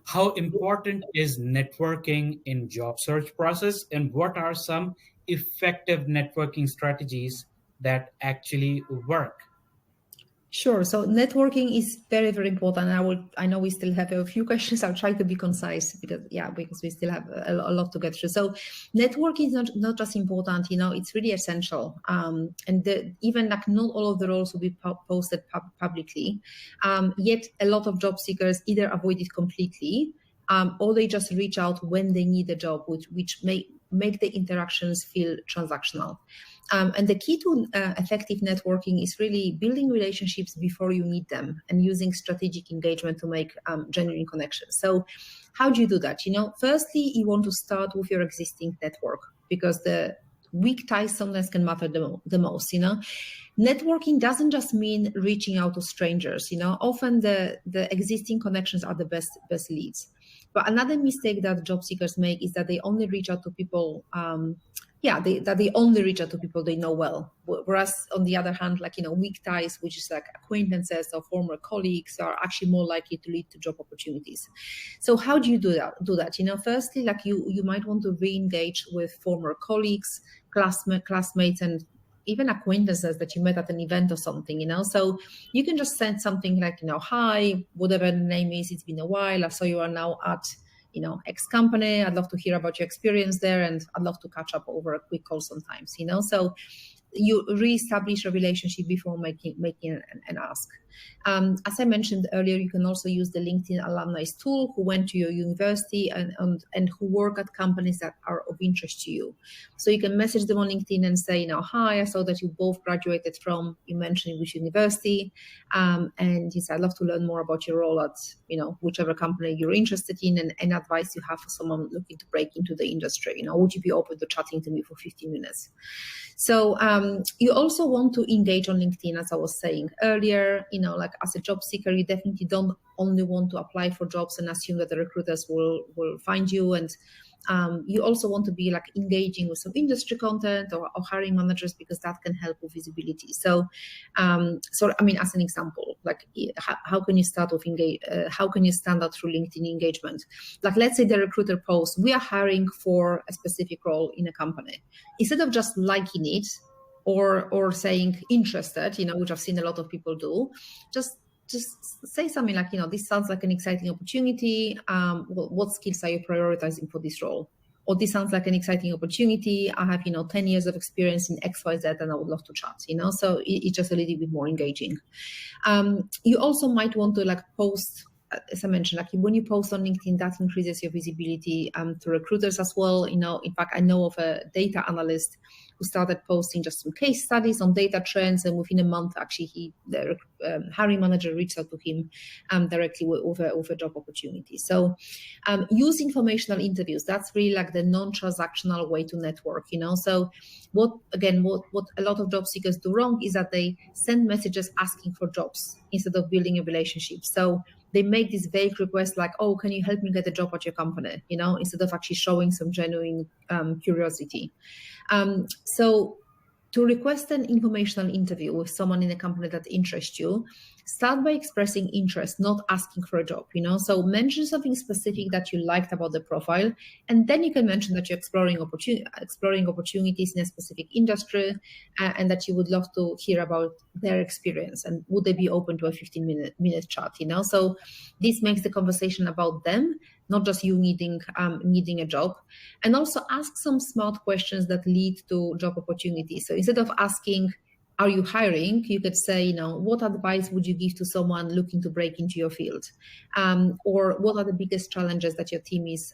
How important is networking in job search process, and what are some effective networking strategies that actually work? Sure. So networking is very, very important. I know we still have a few questions. I'll try to be concise because we still have a lot to get through. So networking is not just important, it's really essential. Even like not all of the roles will be posted publicly. Yet a lot of job seekers either avoid it completely, or they just reach out when they need a job, which make the interactions feel transactional. And the key to effective networking is really building relationships before you meet them and using strategic engagement to make genuine connections. So, how do you do that? Firstly, you want to start with your existing network because the weak ties sometimes can matter the most. Networking doesn't just mean reaching out to strangers. Often the existing connections are the best leads. But another mistake that job seekers make is that they only reach out to people. That they only reach out to people they know well. Whereas on the other hand, weak ties, which is like acquaintances or former colleagues, are actually more likely to lead to job opportunities. So how do you do that? Firstly, you might want to re-engage with former colleagues, classmates, and even acquaintances that you met at an event or something. So you can just send something like, hi, whatever the name is, it's been a while. I saw you are now at X company. I'd love to hear about your experience there, and I'd love to catch up over a quick call sometimes. So you reestablish a relationship before making an ask. As I mentioned earlier, you can also use the LinkedIn alumni tool who went to your university and who work at companies that are of interest to you. So you can message them on LinkedIn and say, hi, I saw that you both graduated from, you mentioned which university, and you said, I'd love to learn more about your role at, whichever company you're interested in, and any advice you have for someone looking to break into the industry. Would you be open to chatting to me for 15 minutes? So you also want to engage on LinkedIn, as I was saying earlier. Like as a job seeker, you definitely don't only want to apply for jobs and assume that the recruiters will find you. And you also want to be like engaging with some industry content or hiring managers, because that can help with visibility. So as an example, like how can you start with how can you stand out through LinkedIn engagement? Like let's say the recruiter posts, we are hiring for a specific role in a company. Instead of just liking it or saying interested, which I've seen a lot of people do, just say something like, this sounds like an exciting opportunity. What skills are you prioritizing for this role? Or this sounds like an exciting opportunity. I have, 10 years of experience in XYZ and I would love to chat, so it's just a little bit more engaging. You also might want to post, as I mentioned, when you post on LinkedIn, that increases your visibility to recruiters as well. In fact, I know of a data analyst who started posting just some case studies on data trends, and within a month, actually, the hiring manager reached out to him directly with a job opportunity. So, use informational interviews. That's really like the non-transactional way to network. So, what a lot of job seekers do wrong is that they send messages asking for jobs instead of building a relationship. So they make this vague request like, oh, can you help me get a job at your company? Instead of actually showing some genuine curiosity. So to request an informational interview with someone in a company that interests you, start by expressing interest, not asking for a job. So mention something specific that you liked about the profile, and then you can mention that you're exploring opportunities in a specific industry, and that you would love to hear about their experience and would they be open to a 15-minute chat. So this makes the conversation about them, not just you needing a job. And also ask some smart questions that lead to job opportunities. So instead of asking, are you hiring? You could say, what advice would you give to someone looking to break into your field? Or what are the biggest challenges that your team is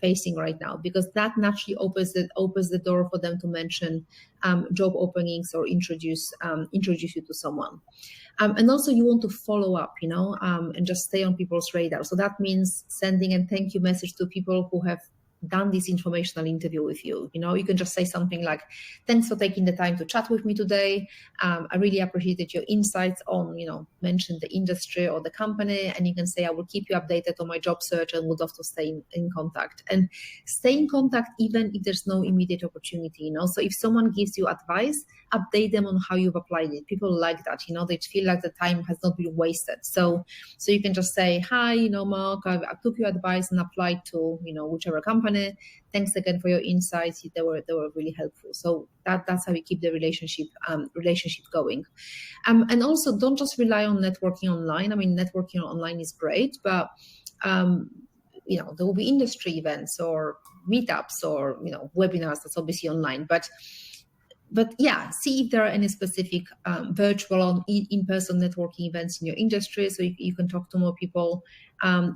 facing right now? Because that naturally opens the door for them to mention job openings or introduce you to someone. And also you want to follow up, and just stay on people's radar. So that means sending a thank you message to people who have done this informational interview with you. You can just say something like, thanks for taking the time to chat with me today. I really appreciated your insights on, mention the industry or the company. And you can say, I will keep you updated on my job search and would love to stay in contact. And stay in contact even if there's no immediate opportunity. So if someone gives you advice, update them on how you've applied it. People like that. They feel like the time has not been wasted. So you can just say, hi, Mark, I took your advice and applied to, whichever company. Thanks again for your insights. They were really helpful. So that's how we keep the relationship going. And also, don't just rely on networking online. I mean, networking online is great, but there will be industry events or meetups or webinars. That's obviously online, but yeah, see if there are any specific virtual or in-person networking events in your industry, so you can talk to more people.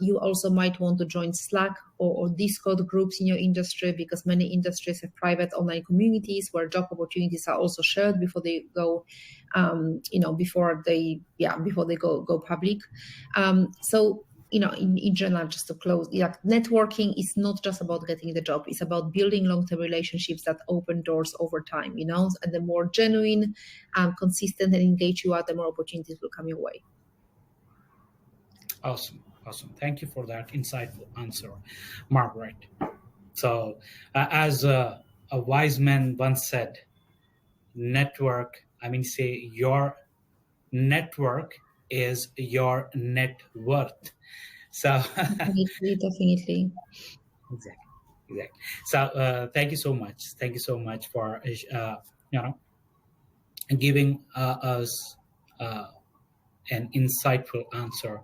You also might want to join Slack or Discord groups in your industry, because many industries have private online communities where job opportunities are also shared before they go, before they go public. So in general, just to close, networking is not just about getting the job. It's about building long-term relationships that open doors over time, and the more genuine, consistent and engaged you are, the more opportunities will come your way. Awesome. Thank you for that insightful answer, Margaret. So, as a wise man once said, your network is your net worth. So definitely. Exactly. So thank you so much for giving us an insightful answer